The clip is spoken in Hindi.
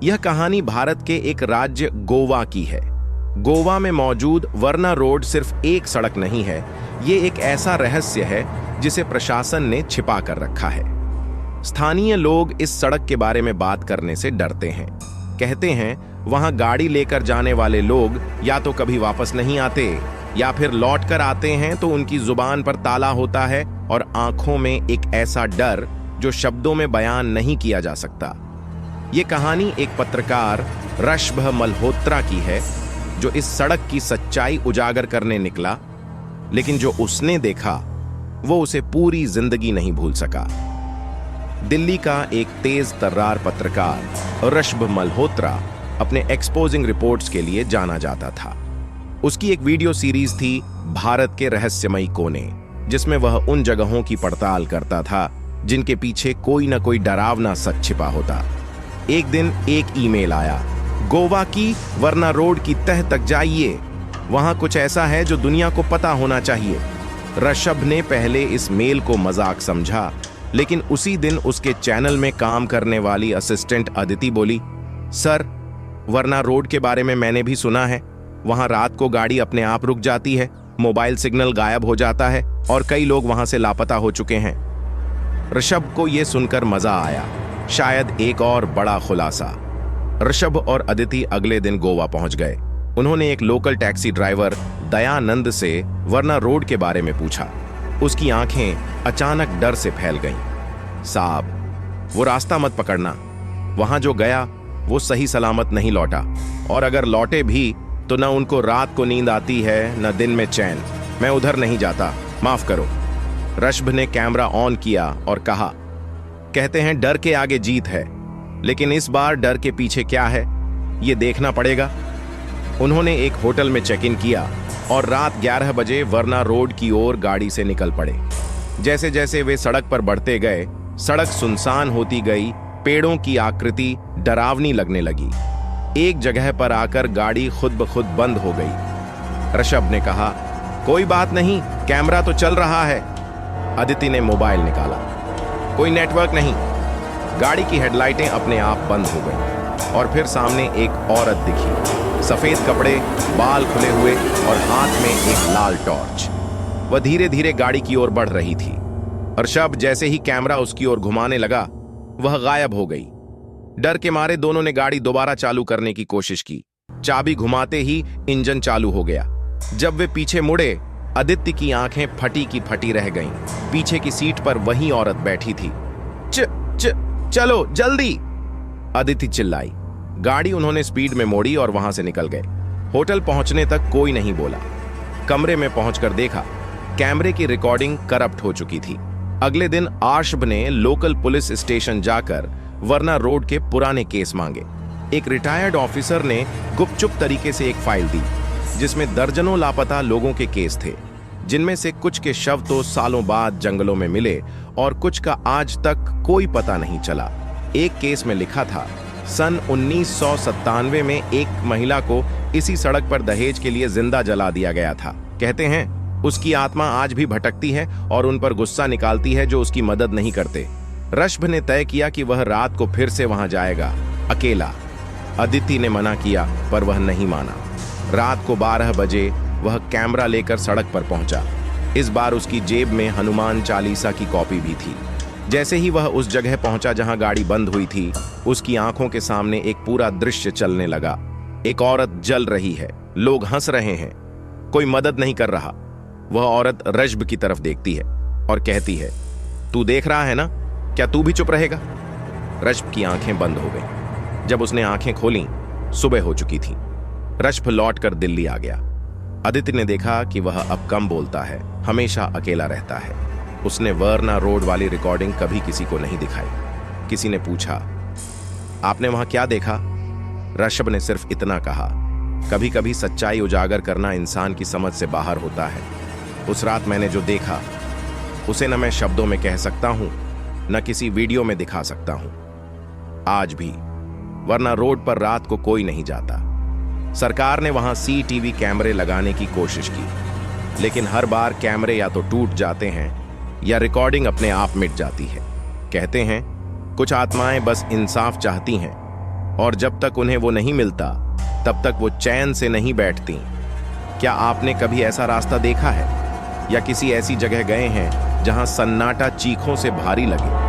यह कहानी भारत के एक राज्य गोवा की है। गोवा में मौजूद वर्ना रोड सिर्फ एक सड़क नहीं है, ये एक ऐसा रहस्य है जिसे प्रशासन ने छिपा कर रखा है। स्थानीय लोग इस सड़क के बारे में बात करने से डरते हैं। कहते हैं वहां गाड़ी लेकर जाने वाले लोग या तो कभी वापस नहीं आते या फिर लौट कर आते हैं तो उनकी जुबान पर ताला होता है और आंखों में एक ऐसा डर जो शब्दों में बयान नहीं किया जा सकता। ये कहानी एक पत्रकार ऋषभ मल्होत्रा की है, जो इस सड़क की सच्चाई उजागर करने निकला, लेकिन जो उसने देखा वो उसे पूरी जिंदगी नहीं भूल सका। दिल्ली का एक तेज तर्रार पत्रकार ऋषभ मल्होत्रा अपने एक्सपोजिंग रिपोर्ट्स के लिए जाना जाता था। उसकी एक वीडियो सीरीज थी भारत के रहस्यमयी कोने, जिसमें वह उन जगहों की पड़ताल करता था जिनके पीछे कोई ना कोई डरावना सच छिपा होता। एक दिन एक ईमेल आया, गोवा की वर्ना रोड की तह तक जाइए, वहां कुछ ऐसा है जो दुनिया को पता होना चाहिए। ऋषभ ने पहले इस मेल को मजाक समझा, लेकिन उसी दिन उसके चैनल में काम करने वाली असिस्टेंट अदिति बोली, सर, वर्ना रोड के बारे में मैंने भी सुना है। वहां रात को गाड़ी अपने आप रुक जाती है, मोबाइल सिग्नल गायब हो जाता है और कई लोग वहां से लापता हो चुके हैं। ऋषभ को यह सुनकर मजा आया, शायद एक और बड़ा खुलासा। ऋषभ और अदिति अगले दिन गोवा पहुंच गए। उन्होंने एक लोकल टैक्सी ड्राइवर दयानंद से वर्ना रोड के बारे में पूछा। उसकी आंखें अचानक डर से फैल गईं। साहब, वो रास्ता मत पकड़ना, वहां जो गया वो सही सलामत नहीं लौटा, और अगर लौटे भी तो न उनको रात को नींद आती है न दिन में चैन। मैं उधर नहीं जाता, माफ करो। ऋषभ ने कैमरा ऑन किया और कहा, कहते हैं डर के आगे जीत है, लेकिन इस बार डर के पीछे क्या है ये देखना पड़ेगा। उन्होंने एक होटल में चेक इन किया और रात 11 बजे वर्ना रोड की ओर गाड़ी से निकल पड़े। जैसे जैसे वे सड़क पर बढ़ते गए, सड़क सुनसान होती गई, पेड़ों की आकृति डरावनी लगने लगी। एक जगह पर आकर गाड़ी खुद ब खुद बंद हो गई। ऋषभ ने कहा, कोई बात नहीं, कैमरा तो चल रहा है। अदिति ने मोबाइल निकाला, कोई नेटवर्क नहीं। गाड़ी की हेडलाइटें अपने आप बंद हो गईं और फिर सामने एक औरत दिखी, सफेद कपड़े, बाल खुले हुए और हाथ में एक लाल टॉर्च। वह धीरे धीरे गाड़ी की ओर बढ़ रही थी। ऋषभ जैसे ही कैमरा उसकी ओर घुमाने लगा, वह गायब हो गई। डर के मारे दोनों ने गाड़ी दोबारा चालू करने की कोशिश की। चाबी घुमाते ही इंजन चालू हो गया। जब वे पीछे मुड़े, आदित्य की आंखें फटी की फटी रह गईं। पीछे की सीट पर वही औरत बैठी थी। चलो जल्दी, अदिति चिल्लाई। गाड़ी उन्होंने स्पीड में मोड़ी और वहां से निकल गए। होटल पहुंचने तक कोई नहीं बोला। कमरे में पहुंचकर देखा, कैमरे की रिकॉर्डिंग करप्ट हो चुकी थी। अगले दिन ऋषभ ने लोकल पुलिस स्टेशन जाकर वर्ना रोड के पुराने केस मांगे। एक रिटायर्ड ऑफिसर ने गुपचुप तरीके से एक फाइल दी, जिसमें दर्जनों लापता लोगों के केस थे, जिनमें से कुछ के शव तो सालों बाद जंगलों में मिले और कुछ का आज तक कोई पता नहीं चला। एक केस में लिखा था, सन 1997 में एक महिला को इसी सड़क पर दहेज के लिए जिंदा जला दिया गया था। कहते हैं उसकी आत्मा आज भी भटकती है और उन पर गुस्सा निकालती है जो उसकी मदद नहीं करते। ऋषभ ने तय किया कि वह रात को फिर से वहां जाएगा, अकेला। अदिति ने मना किया, पर वह नहीं माना। रात को 12 बजे वह कैमरा लेकर सड़क पर पहुंचा। इस बार उसकी जेब में हनुमान चालीसा की कॉपी भी थी। जैसे ही वह उस जगह पहुंचा जहां गाड़ी बंद हुई थी, उसकी आंखों के सामने एक पूरा दृश्य चलने लगा। एक औरत जल रही है, लोग हंस रहे हैं, कोई मदद नहीं कर रहा। वह औरत ऋषभ की तरफ देखती है और कहती है, तू देख रहा है ना, क्या तू भी चुप रहेगा? ऋषभ की आंखें बंद हो गईं। जब उसने आंखें खोलीं, सुबह हो चुकी थी। ऋषभ लौटकर दिल्ली आ गया। अदिति ने देखा कि वह अब कम बोलता है, हमेशा अकेला रहता है। उसने वर्ना रोड वाली रिकॉर्डिंग कभी किसी को नहीं दिखाई। किसी ने पूछा, आपने वहां क्या देखा? ऋषभ ने सिर्फ इतना कहा, कभी कभी सच्चाई उजागर करना इंसान की समझ से बाहर होता है। उस रात मैंने जो देखा, उसे न मैं शब्दों में कह सकता हूं, न किसी वीडियो में दिखा सकता हूं। आज भी वर्ना रोड पर रात को कोई नहीं जाता। सरकार ने वहां CCTV कैमरे लगाने की कोशिश की, लेकिन हर बार कैमरे या तो टूट जाते हैं या रिकॉर्डिंग अपने आप मिट जाती है। कहते हैं कुछ आत्माएं बस इंसाफ चाहती हैं, और जब तक उन्हें वो नहीं मिलता तब तक वो चैन से नहीं बैठती। क्या आपने कभी ऐसा रास्ता देखा है या किसी ऐसी जगह गए हैं जहां सन्नाटा चीखों से भारी लगे?